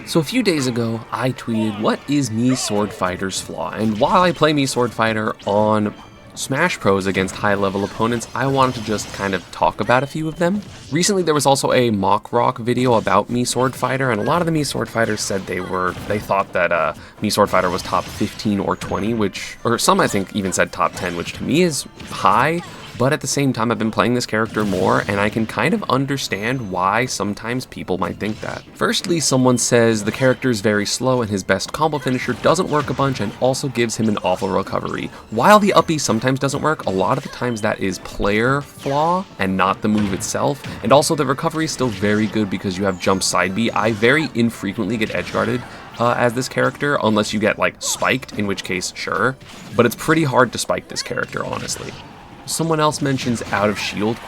So a few days ago, I tweeted, what is Mii Swordfighter's flaw? And while I play Mii Swordfighter on Smash Bros against high-level opponents, I wanted to just kind of talk about a few of them. Recently, there was also a mock rock video about Mii Swordfighter, and a lot of the Mii Swordfighters said they thought that Mii Swordfighter was top 15 or 20, or some I think even said top 10, which to me is high. But at the same time, I've been playing this character more, and I can kind of understand why sometimes people might think that. Firstly, someone says the character is very slow and his best combo finisher doesn't work a bunch and also gives him an awful recovery. While the up B sometimes doesn't work, a lot of the times that is player flaw and not the move itself. And also the recovery is still very good because you have jump side B. I very infrequently get edgeguarded as this character, unless you get like spiked, in which case, sure. But it's pretty hard to spike this character, honestly. Someone else mentions out of shield ?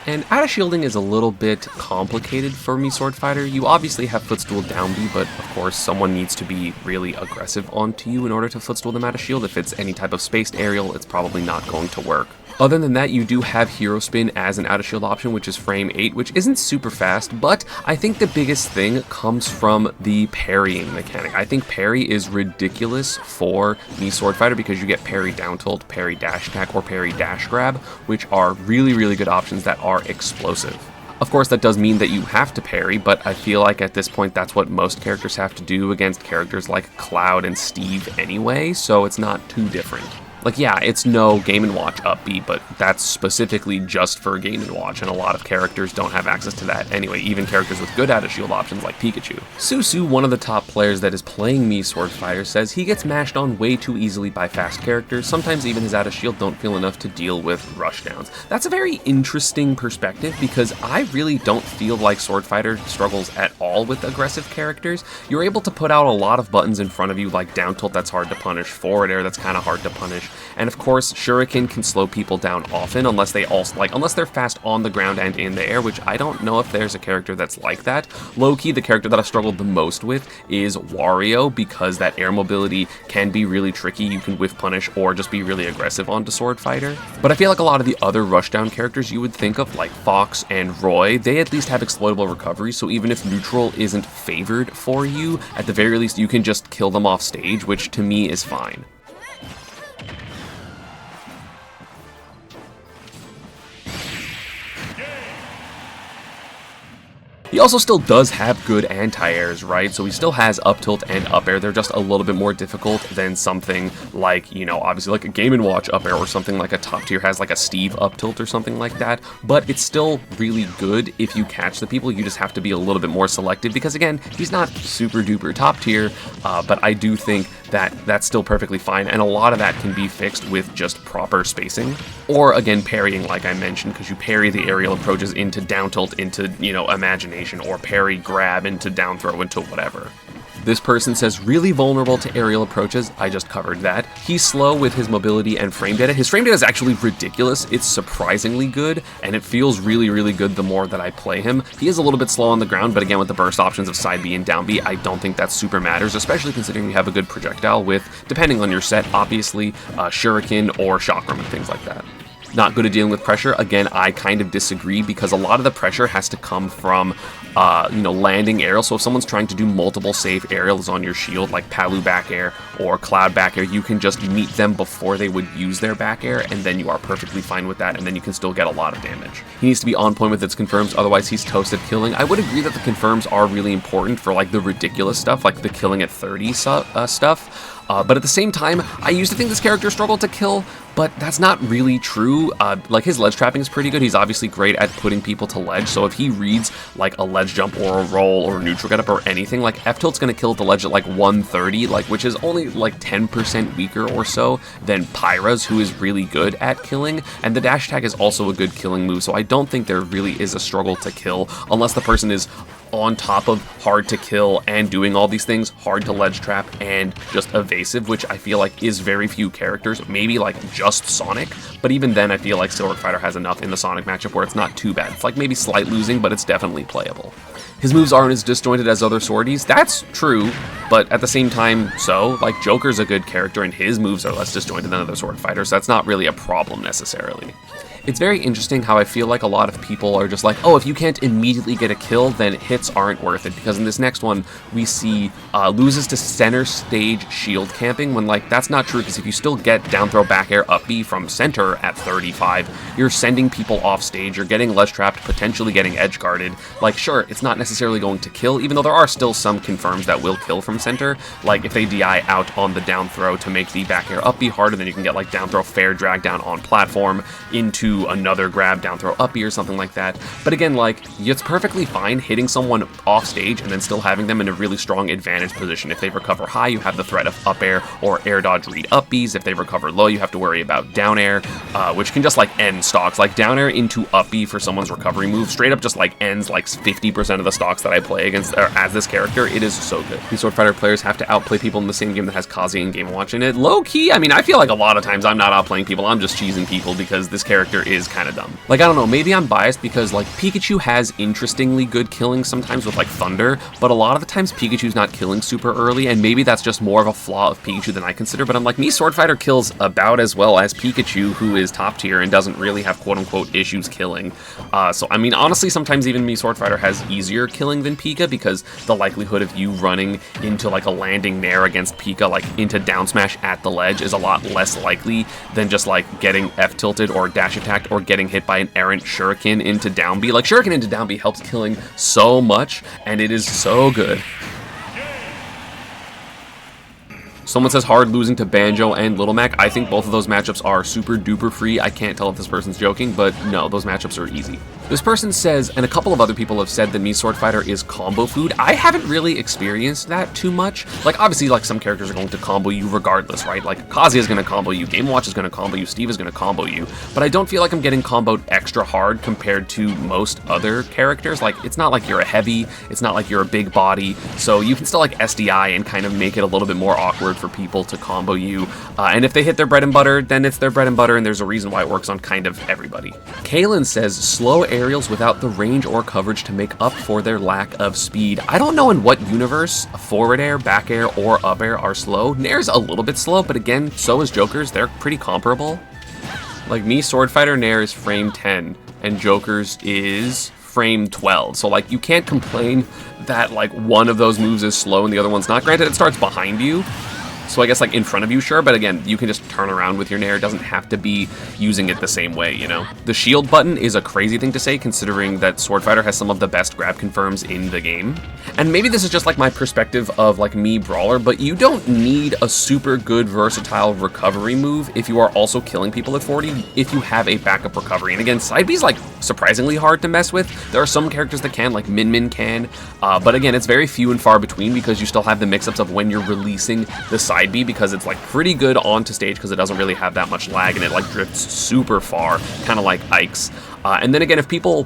And out of shielding is a little bit complicated for Mii Swordfighter. You obviously have footstool down B, but of course someone needs to be really aggressive onto you in order to footstool them out of shield. If it's any type of spaced aerial, it's probably not going to work. Other than that, you do have Hero Spin as an out of shield option, which is frame 8, which isn't super fast, but I think the biggest thing comes from the parrying mechanic. I think parry is ridiculous for Mii Swordfighter because you get parry down tilt, parry dash attack, or parry dash grab, which are really, really good options that are explosive. Of course, that does mean that you have to parry, but I feel like at this point that's what most characters have to do against characters like Cloud and Steve anyway, so it's not too different. Like, yeah, it's no Game & Watch up B, but that's specifically just for Game & Watch, and a lot of characters don't have access to that anyway, even characters with good out-of-shield options like Pikachu. Susu, one of the top players that is playing Mii Swordfighter, says he gets mashed on way too easily by fast characters. Sometimes even his out-of-shield don't feel enough to deal with rushdowns. That's a very interesting perspective, because I really don't feel like Swordfighter struggles at all with aggressive characters. You're able to put out a lot of buttons in front of you, like down tilt that's hard to punish, forward air that's kind of hard to punish. And of course, Shuriken can slow people down often unless they're fast on the ground and in the air, which I don't know if there's a character that's like that. Low-key, the character that I've struggled the most with is Wario, because that air mobility can be really tricky. You can whiff punish or just be really aggressive onto Swordfighter. But I feel like a lot of the other rushdown characters you would think of, like Fox and Roy, they at least have exploitable recovery, so even if neutral isn't favored for you, at the very least you can just kill them off stage, which to me is fine. He also still does have good anti-airs, right? So he still has up tilt and up air. They're just a little bit more difficult than something like, you know, obviously like a Game & Watch up air, or something like a top tier has like a Steve up tilt or something like that. But it's still really good if you catch the people. You just have to be a little bit more selective because, again, he's not super duper top tier, but I do think that that's still perfectly fine, and a lot of that can be fixed with just proper spacing. Or, again, parrying, like I mentioned, because you parry the aerial approaches into down tilt, into, you know, imagination, or parry grab into down throw, into whatever. This person says, really vulnerable to aerial approaches. I just covered that. He's slow with his mobility and frame data. His frame data is actually ridiculous. It's surprisingly good, and it feels really, really good the more that I play him. He is a little bit slow on the ground, but again, with the burst options of side B and down B, I don't think that super matters, especially considering you have a good projectile with, depending on your set, obviously, Shuriken or Chakram and things like that. Not good at dealing with pressure. Again, I kind of disagree, because a lot of the pressure has to come from, you know, landing aerial. So if someone's trying to do multiple safe aerials on your shield, like Palu back air or Cloud back air, you can just meet them before they would use their back air, and then you are perfectly fine with that, and then you can still get a lot of damage. He needs to be on point with its confirms, otherwise he's toast at killing. I would agree that the confirms are really important for like the ridiculous stuff, like the killing at 30 stuff. But at the same time, I used to think this character struggled to kill, but that's not really true. Like, his ledge trapping is pretty good. He's obviously great at putting people to ledge, so if he reads like a ledge jump or a roll or a neutral getup or anything, like F-tilt's gonna kill at the ledge at like 130, like, which is only like 10% weaker or so than Pyra's, who is really good at killing, and the dash attack is also a good killing move, so I don't think there really is a struggle to kill, unless the person is on top of hard to kill and doing all these things, hard to ledge trap and just evasive, which I feel like is very few characters, maybe like just Sonic, but even then I feel like Swordfighter has enough in the Sonic matchup where it's not too bad. It's like maybe slight losing, but it's definitely playable. His moves aren't as disjointed as other Swordies. That's true, but at the same time, so, like, Joker's a good character and his moves are less disjointed than other Swordfighters, so that's not really a problem necessarily. It's very interesting how I feel like a lot of people are just like, oh, if you can't immediately get a kill, then hits aren't worth it. Because in this next one, we see loses to center stage shield camping, when like that's not true, because if you still get down throw back air up B from center at 35, you're sending people off stage, you're getting ledge trapped, potentially getting edge guarded. Like sure, it's not necessarily going to kill, even though there are still some confirms that will kill from center. Like if they DI out on the down throw to make the back air up B harder, then you can get like down throw fair drag down on platform into another grab down throw up B or something like that. But again, like it's perfectly fine hitting someone off stage and then still having them in a really strong advantage position. If they recover high, you have the threat of up air or air dodge read up Bs. If they recover low, you have to worry about down air, which can just like end stocks. Like down air into up B for someone's recovery move straight up just like ends like 50% of the stocks that I play against as this character. It is so good. These Swordfighter players have to outplay people in the same game that has Kazi and Game Watch in it. Low key, I mean, I feel like a lot of times I'm not outplaying people, I'm just cheesing people because this character is kind of dumb. Like, I don't know, maybe I'm biased because like Pikachu has interestingly good killing sometimes with like Thunder, but a lot of the times Pikachu's not killing super early, and maybe that's just more of a flaw of Pikachu than I consider, but I'm like, Mii Swordfighter kills about as well as Pikachu, who is top tier and doesn't really have quote-unquote issues killing. So, I mean, honestly, sometimes even Mii Swordfighter has easier killing than Pika, because the likelihood of you running into like a landing nair against Pika, like into down smash at the ledge, is a lot less likely than just like getting F tilted or dash attacked or getting hit by an errant shuriken into down B. Like shuriken into down B helps killing so much, and it is so good. Someone says hard losing to Banjo and Little Mac. I think both of those matchups are super duper free. I can't tell if this person's joking, but no, those matchups are easy. This person says, and a couple of other people have said that Mii Swordfighter is combo food. I haven't really experienced that too much. Like, obviously, like, some characters are going to combo you regardless, right? Like, Kazuya is going to combo you, Game Watch is going to combo you, Steve is going to combo you, but I don't feel like I'm getting comboed extra hard compared to most other characters. Like, it's not like you're a heavy, it's not like you're a big body, so you can still, like, SDI and kind of make it a little bit more awkward for people to combo you. And if they hit their bread and butter, then it's their bread and butter, and there's a reason why it works on kind of everybody. Kaylin says, slow aerials without the range or coverage to make up for their lack of speed. I don't know in what universe forward air, back air, or up air are slow. Nair's a little bit slow, but again, so is Joker's. They're pretty comparable. Like, Mii Swordfighter Nair is frame 10, and Joker's is frame 12. So, like, you can't complain that, like, one of those moves is slow and the other one's not. Granted, it starts behind you, so I guess, like, in front of you, sure, but again, you can just turn around with your Nair. It doesn't have to be using it the same way, you know? The shield button is a crazy thing to say, considering that Swordfighter has some of the best grab confirms in the game. And maybe this is just, like, my perspective of, like, Mii Brawler, but you don't need a super good, versatile recovery move if you are also killing people at 40, if you have a backup recovery. And again, side B's, like, surprisingly hard to mess with. There are some characters that can, like Min can, but again, it's very few and far between, because you still have the mix-ups of when you're releasing the side B, because it's like pretty good onto stage because it doesn't really have that much lag and it like drifts super far, kind of like Ike's. And then again, if people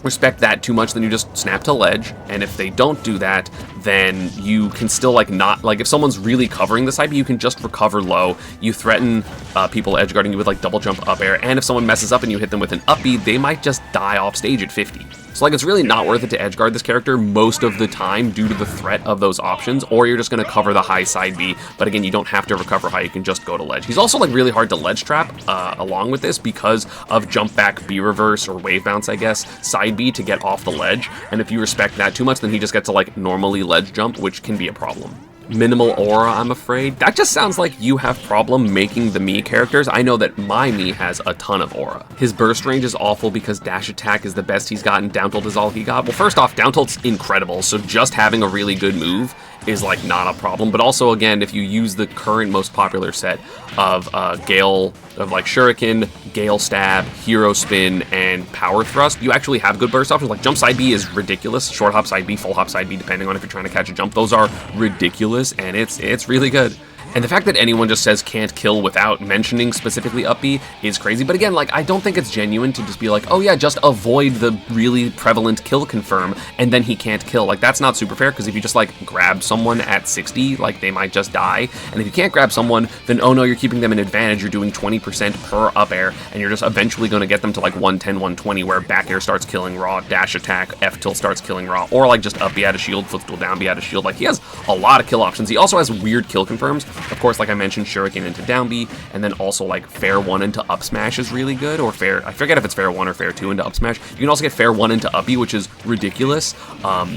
respect that too much, then you just snap to ledge, and if they don't do that, then you can still like not, like if someone's really covering the side B, you can just recover low. You threaten people edgeguarding you with like double jump up air, and if someone messes up and you hit them with an up B, they might just die off stage at 50. So like, it's really not worth it to edgeguard this character most of the time due to the threat of those options, or you're just going to cover the high side B. But again, you don't have to recover high, you can just go to ledge. He's also like really hard to ledge trap along with this because of jump back B reverse, or wave bounce, I guess, side B to get off the ledge. And if you respect that too much, then he just gets to like normally ledge jump, which can be a problem. Minimal aura, I'm afraid. That just sounds like you have problem making the Mii characters. I know that my Mii has a ton of aura. His burst range is awful because dash attack is the best he's gotten, down tilt is all he got. Well, first off, down tilt's incredible, so just having a really good move is like not a problem. But also, again, if you use the current most popular set of Gale, of like Shuriken, Gale Stab, Hero Spin, and Power Thrust, you actually have good burst options. Like jump side B is ridiculous, short hop side B, full hop side B, depending on if you're trying to catch a jump. Those are ridiculous, and it's really good. And the fact that anyone just says can't kill without mentioning specifically up B is crazy. But again, like, I don't think it's genuine to just be like, oh yeah, just avoid the really prevalent kill confirm, and then he can't kill. Like, that's not super fair, because if you just, like, grab someone at 60, like, they might just die. And if you can't grab someone, then, oh no, you're keeping them in advantage. You're doing 20% per up air, and you're just eventually going to get them to, like, 110, 120, where back air starts killing raw, dash attack, F tilt starts killing raw, or, like, just up B out of shield, footstool down B out of shield. Like, he has a lot of kill options. He also has weird kill confirms. Of course, like I mentioned, shuriken into down B, and then also like fair 1 into up smash is really good, or fair, I forget if it's fair 1 or fair 2 into up smash. You can also get fair 1 into up B, which is ridiculous.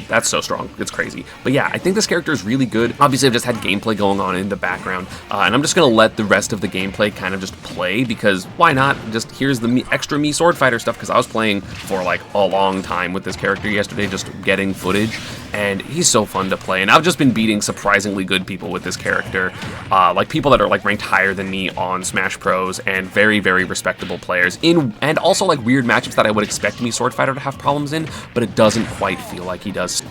That's so strong, it's crazy. But yeah, I think this character is really good. Obviously, I've just had gameplay going on in the background, and I'm just gonna let the rest of the gameplay kind of just play, because why not? Just here's the extra Mii Swordfighter stuff, because I was playing for like a long time with this character yesterday, just getting footage, and he's so fun to play, and I've just been beating surprisingly good people with this character, like people that are like ranked higher than me on Smash Bros, and very, very respectable players, and also like weird matchups that I would expect Mii Swordfighter to have problems in, but it doesn't quite feel like he does.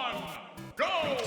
1, go!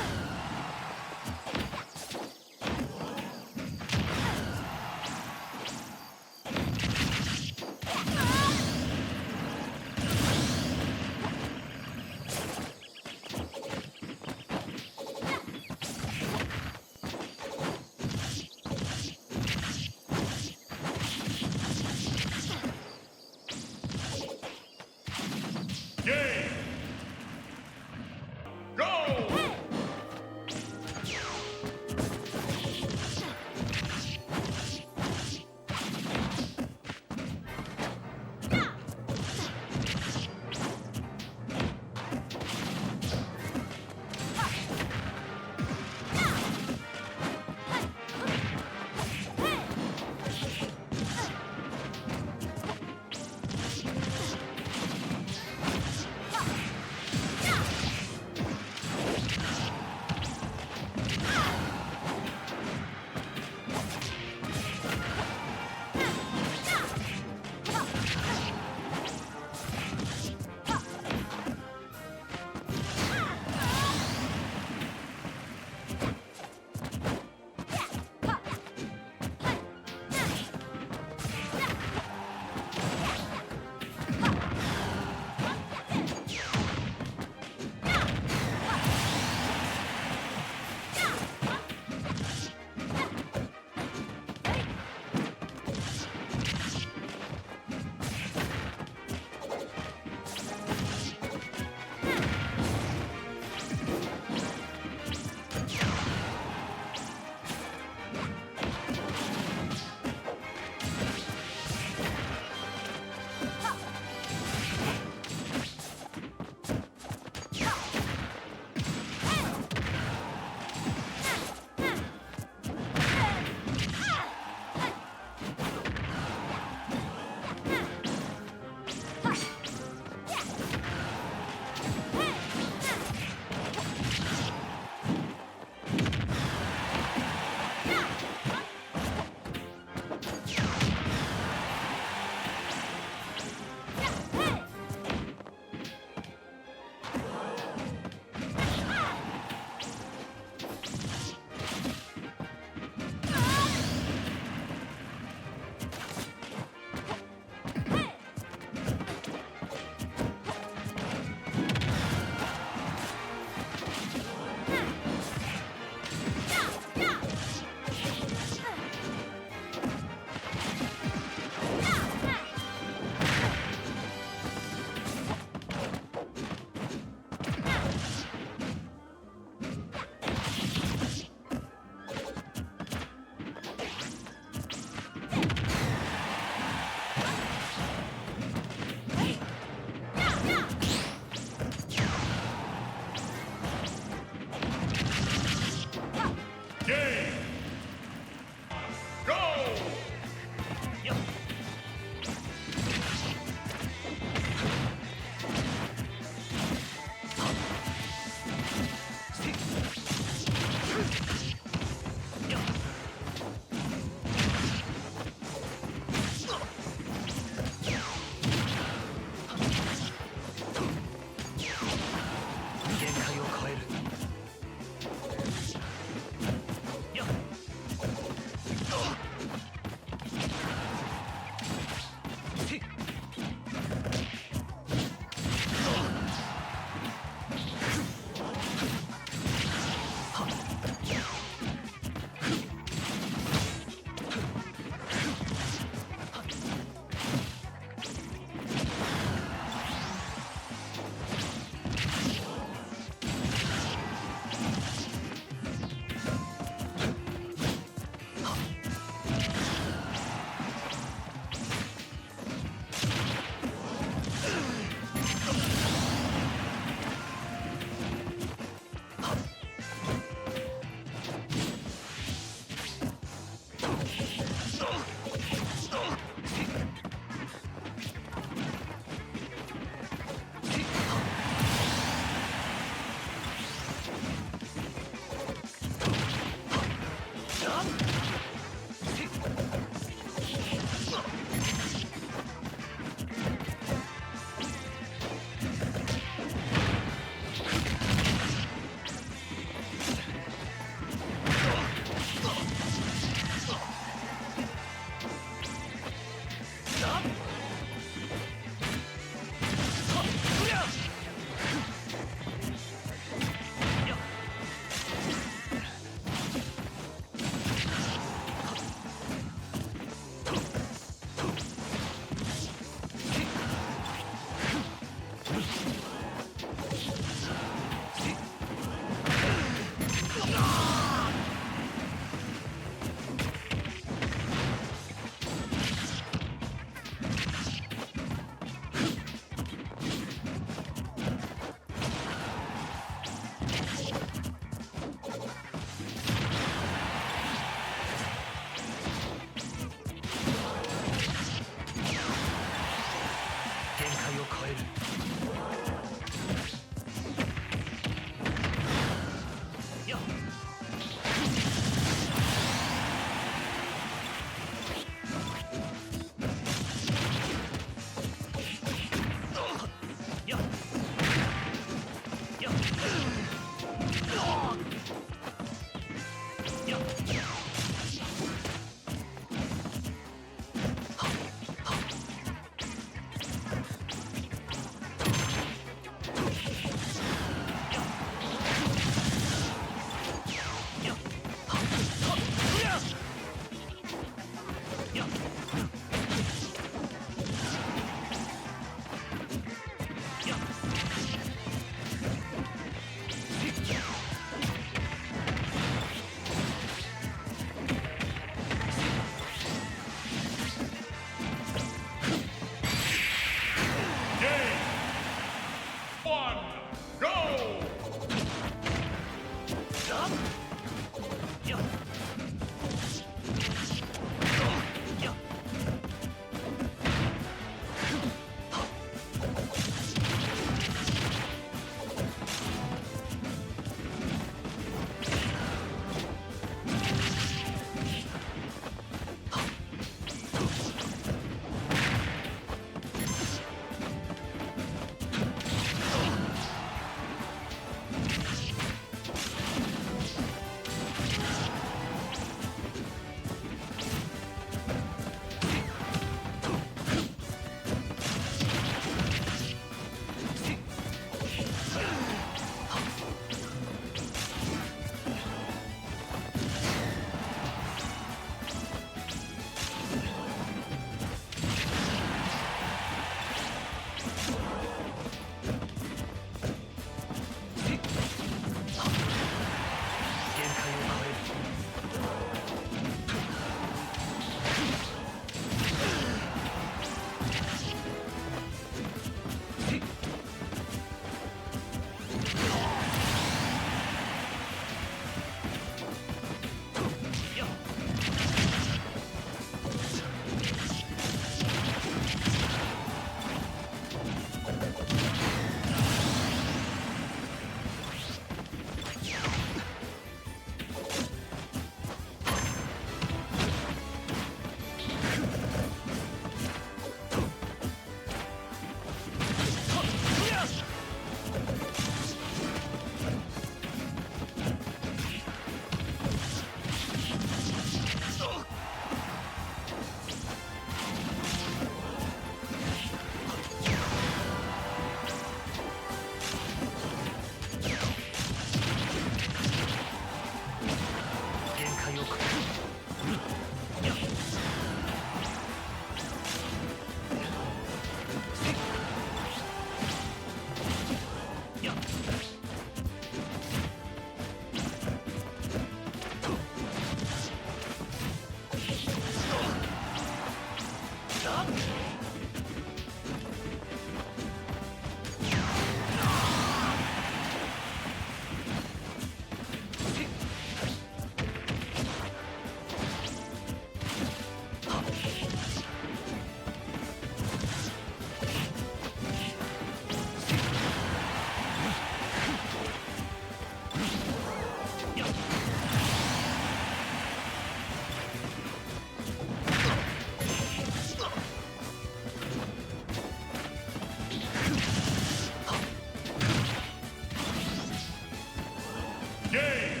Game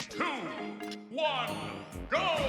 2, 1, go!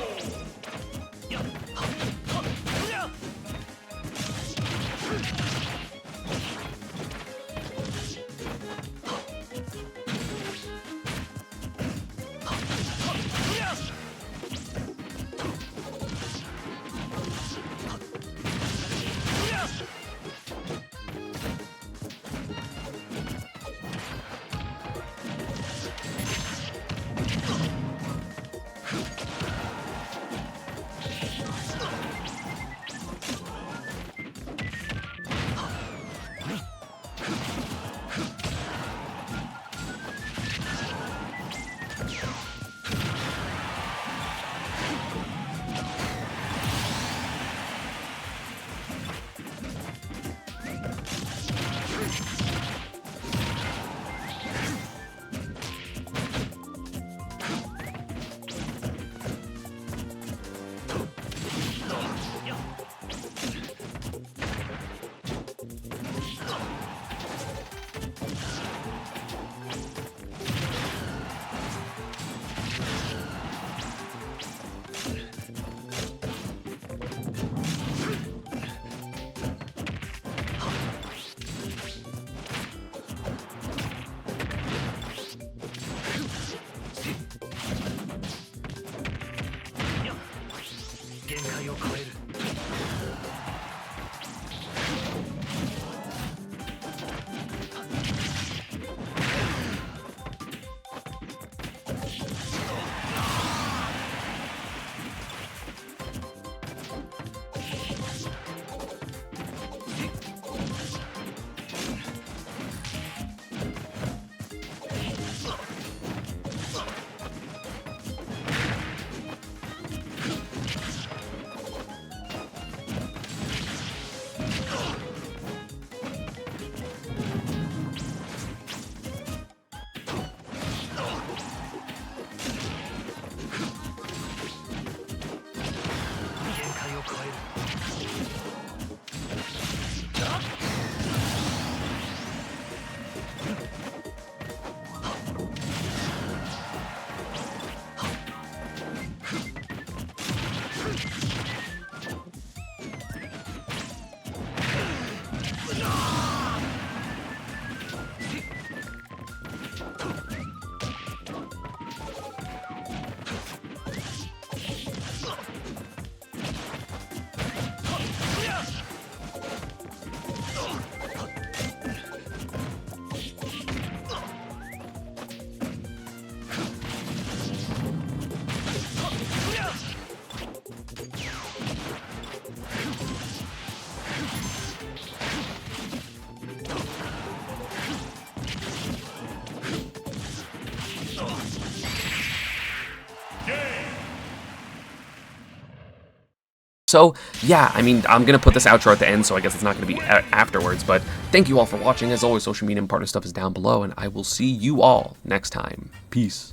So, yeah, I mean, I'm going to put this outro at the end, so I guess it's not going to be afterwards, but thank you all for watching. As always, social media and partner stuff is down below, and I will see you all next time. Peace.